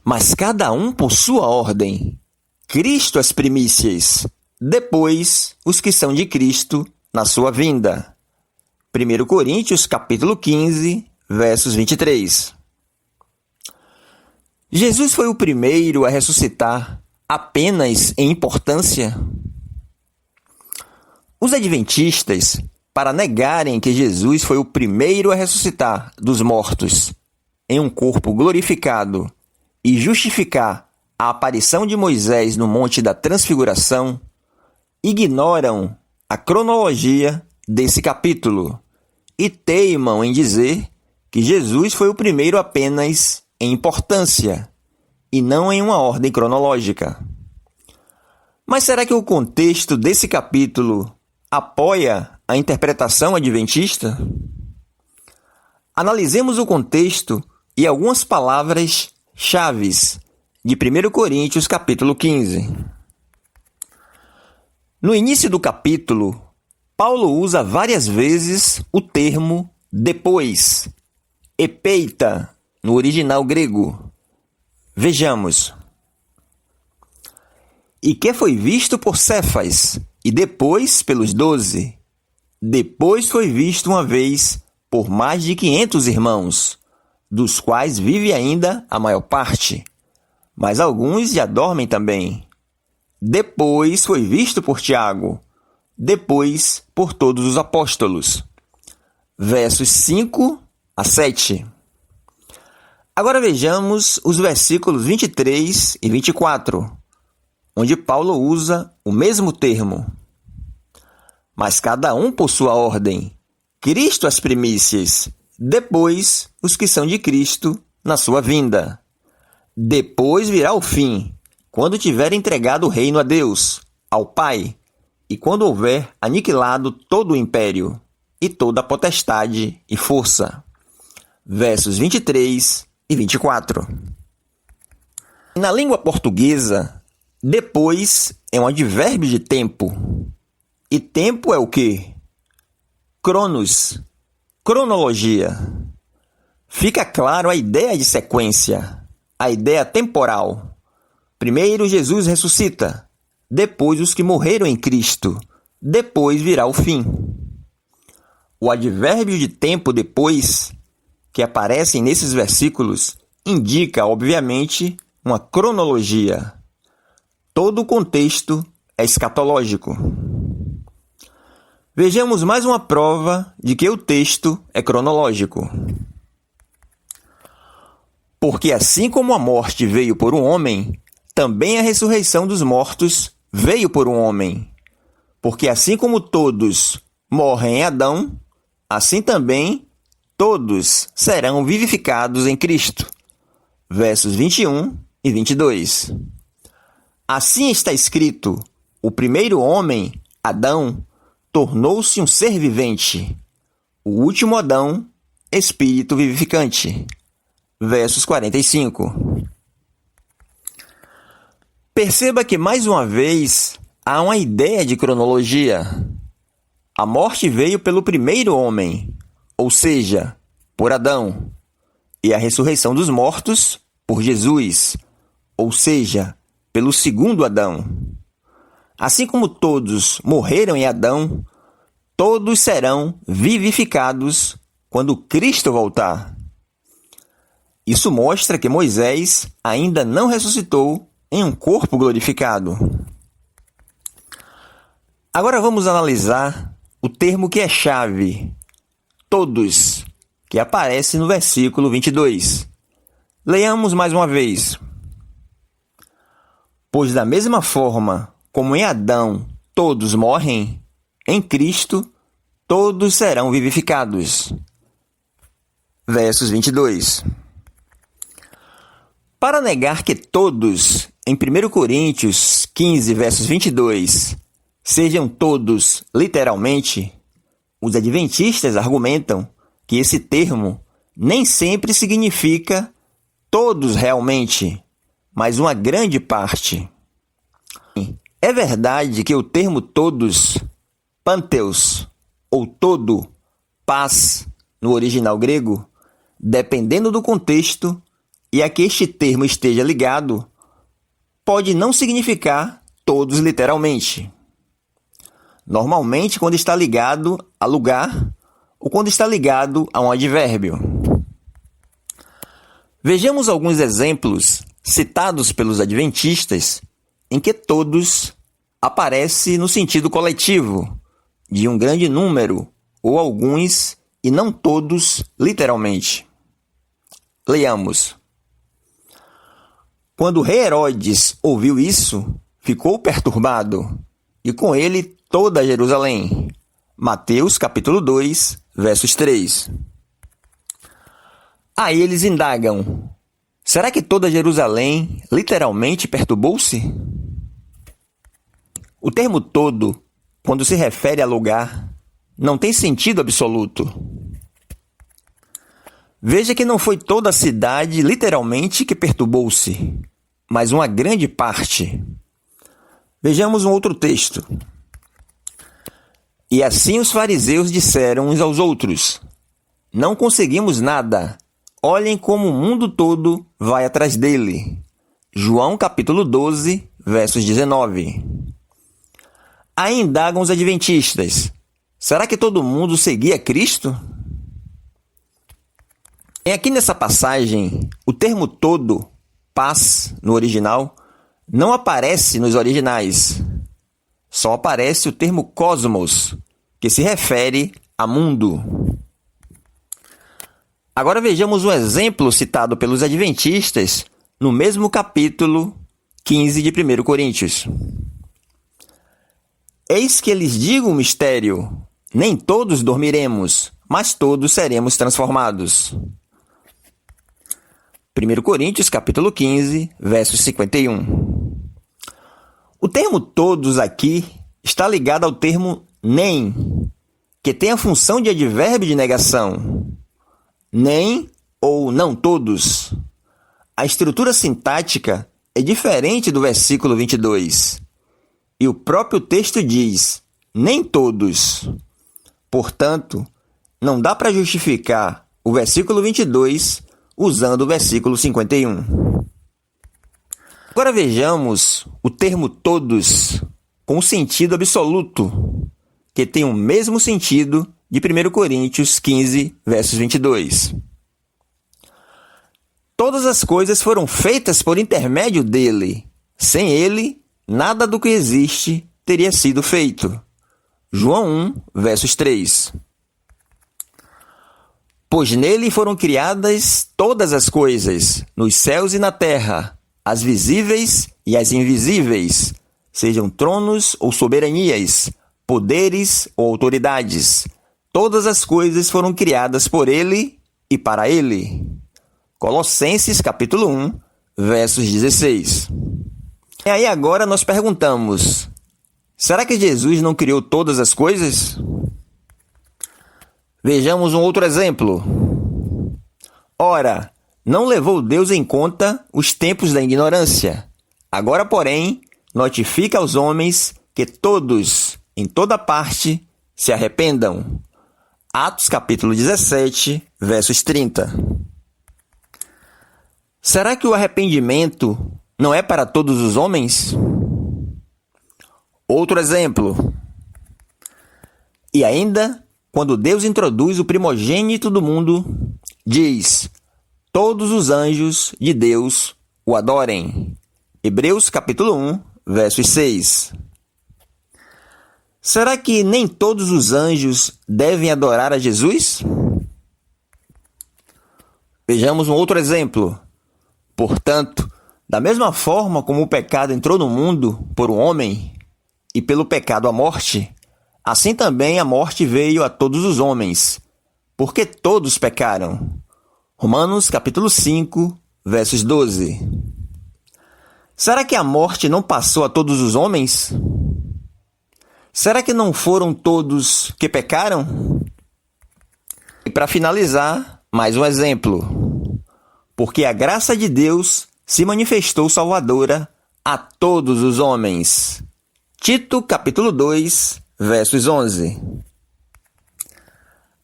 Mas cada um por sua ordem. Cristo as primícias, depois os que são de Cristo na sua vinda. 1 Coríntios, capítulo 15, versos 23. Jesus foi o primeiro a ressuscitar apenas em importância? Os adventistas, para negarem que Jesus foi o primeiro a ressuscitar dos mortos em um corpo glorificado e justificar a aparição de Moisés no Monte da Transfiguração, ignoram a cronologia desse capítulo e teimam em dizer que Jesus foi o primeiro apenas em importância e não em uma ordem cronológica. Mas será que o contexto desse capítulo apoia a interpretação adventista? Analisemos o contexto e algumas palavras chaves de 1 Coríntios, capítulo 15. No início do capítulo, Paulo usa várias vezes o termo depois, epeita, no original grego. Vejamos. E que foi visto por Cefas, e depois pelos 12. Depois foi visto uma vez por mais de 500 irmãos, dos quais vive ainda a maior parte, mas alguns já dormem também. Depois foi visto por Tiago, depois por todos os apóstolos. Versos 5 a 7. Agora vejamos os versículos 23 e 24, onde Paulo usa o mesmo termo. Mas cada um por sua ordem. Cristo as primícias, depois os que são de Cristo na sua vinda. Depois virá o fim, quando tiver entregado o reino a Deus, ao Pai, e quando houver aniquilado todo o império, e toda a potestade e força. Versos 23 e 24. Na língua portuguesa, depois é um advérbio de tempo. E tempo é o quê? Cronos, cronologia. Fica claro a ideia de sequência, a ideia temporal. Primeiro Jesus ressuscita, depois os que morreram em Cristo, depois virá o fim. O advérbio de tempo depois, que aparecem nesses versículos, indica, obviamente, uma cronologia. Todo o contexto é escatológico. Vejamos mais uma prova de que o texto é cronológico. Porque assim como a morte veio por um homem, também a ressurreição dos mortos veio por um homem. Porque assim como todos morrem em Adão, assim também todos serão vivificados em Cristo. Versos 21 e 22. Assim está escrito: o primeiro homem, Adão, tornou-se um ser vivente. O último Adão, espírito vivificante. Versos 45. Perceba que, mais uma vez, há uma ideia de cronologia. A morte veio pelo primeiro homem, ou seja, por Adão, e a ressurreição dos mortos por Jesus, ou seja, pelo segundo Adão. Assim como todos morreram em Adão, todos serão vivificados quando Cristo voltar. Isso mostra que Moisés ainda não ressuscitou em um corpo glorificado. Agora vamos analisar o termo que é chave, todos, que aparece no versículo 22. Leiamos mais uma vez. Pois da mesma forma como em Adão todos morrem, em Cristo todos serão vivificados. Versos 22. Para negar que todos, em 1 Coríntios 15, versos 22, sejam todos literalmente, os adventistas argumentam que esse termo nem sempre significa todos realmente, mas uma grande parte. É verdade que o termo todos, pantheos, ou todo, paz, no original grego, dependendo do contexto, e a que este termo esteja ligado pode não significar todos literalmente. Normalmente, quando está ligado a lugar ou quando está ligado a um advérbio. Vejamos alguns exemplos citados pelos adventistas em que todos aparece no sentido coletivo, de um grande número, ou alguns, e não todos, literalmente. Leamos. Quando o rei Herodes ouviu isso, ficou perturbado, e com ele toda Jerusalém. Mateus, capítulo 2, versos 3. Aí eles indagam, será que toda Jerusalém literalmente perturbou-se? O termo todo, quando se refere a lugar, não tem sentido absoluto. Veja que não foi toda a cidade literalmente que perturbou-se, mas uma grande parte. Vejamos um outro texto. E assim os fariseus disseram uns aos outros, não conseguimos nada, olhem como o mundo todo vai atrás dele. João capítulo 12, versos 19. Aí indagam os adventistas, será que todo mundo seguia Cristo? E aqui nessa passagem, o termo todo, paz, no original, não aparece nos originais. Só aparece o termo cosmos, que se refere a mundo. Agora vejamos um exemplo citado pelos adventistas no mesmo capítulo 15 de 1 Coríntios. Eis que lhes digo um mistério, nem todos dormiremos, mas todos seremos transformados. 1 Coríntios, capítulo 15, verso 51. O termo todos aqui está ligado ao termo nem, que tem a função de advérbio de negação. Nem ou não todos. A estrutura sintática é diferente do versículo 22. E o próprio texto diz, nem todos. Portanto, não dá para justificar o versículo 22 usando o versículo 51. Agora vejamos o termo todos com o sentido absoluto, que tem o mesmo sentido de 1 Coríntios 15, versos 22. Todas as coisas foram feitas por intermédio dele. Sem ele, nada do que existe teria sido feito. João 1, versos 3. Pois nele foram criadas todas as coisas, nos céus e na terra, as visíveis e as invisíveis, sejam tronos ou soberanias, poderes ou autoridades. Todas as coisas foram criadas por ele e para ele. Colossenses, capítulo 1, versos 16. E aí agora nós perguntamos, será que Jesus não criou todas as coisas? Vejamos um outro exemplo. Ora, não levou Deus em conta os tempos da ignorância. Agora, porém, notifica aos homens que todos, em toda parte, se arrependam. Atos capítulo 17, versos 30. Será que o arrependimento não é para todos os homens? Outro exemplo. E ainda, quando Deus introduz o primogênito do mundo, diz, todos os anjos de Deus o adorem. Hebreus capítulo 1, versos 6. Será que nem todos os anjos devem adorar a Jesus? Vejamos um outro exemplo. Portanto, da mesma forma como o pecado entrou no mundo por um homem, e pelo pecado a morte, assim também a morte veio a todos os homens, porque todos pecaram. Romanos capítulo 5, versos 12. Será que a morte não passou a todos os homens? Será que não foram todos que pecaram? E para finalizar, mais um exemplo. Porque a graça de Deus se manifestou salvadora a todos os homens. Tito, capítulo 2, versos 11.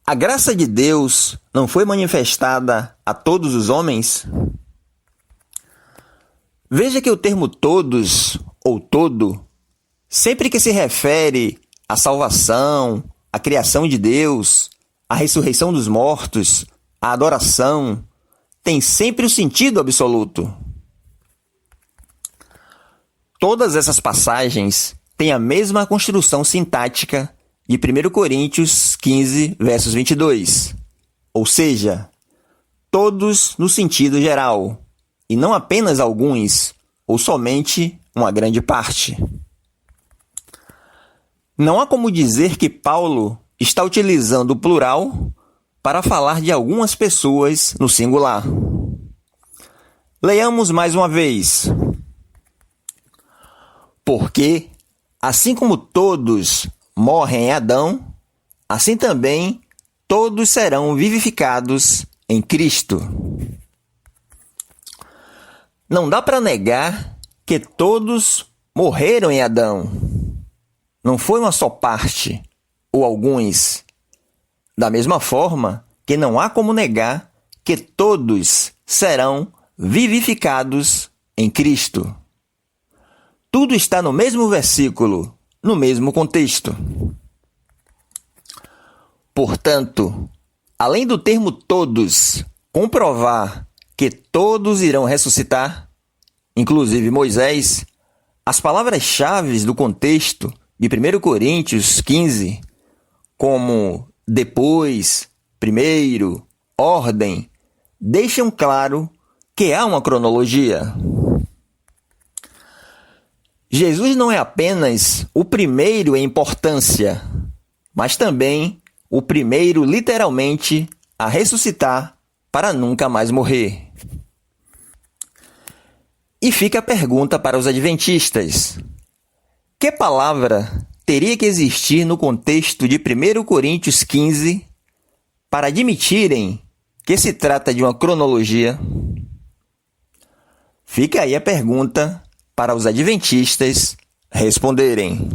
A graça de Deus não foi manifestada a todos os homens? Veja que o termo todos ou todo, sempre que se refere à salvação, à criação de Deus, à ressurreição dos mortos, à adoração, tem sempre o sentido absoluto. Todas essas passagens têm a mesma construção sintática de 1 Coríntios 15, versos 22. Ou seja, todos no sentido geral, e não apenas alguns, ou somente uma grande parte. Não há como dizer que Paulo está utilizando o plural para falar de algumas pessoas no singular. Leiamos mais uma vez. Porque, assim como todos morrem em Adão, assim também todos serão vivificados em Cristo. Não dá para negar que todos morreram em Adão. Não foi uma só parte, ou alguns. Da mesma forma que não há como negar que todos serão vivificados em Cristo. Tudo está no mesmo versículo, no mesmo contexto. Portanto, além do termo todos comprovar que todos irão ressuscitar, inclusive Moisés, as palavras-chave do contexto de 1 Coríntios 15, como depois, primeiro, ordem, deixam claro que há uma cronologia. Jesus não é apenas o primeiro em importância, mas também o primeiro literalmente a ressuscitar para nunca mais morrer. E fica a pergunta para os adventistas: que palavra teria que existir no contexto de 1 Coríntios 15 para admitirem que se trata de uma cronologia? Fica aí a pergunta para os adventistas responderem.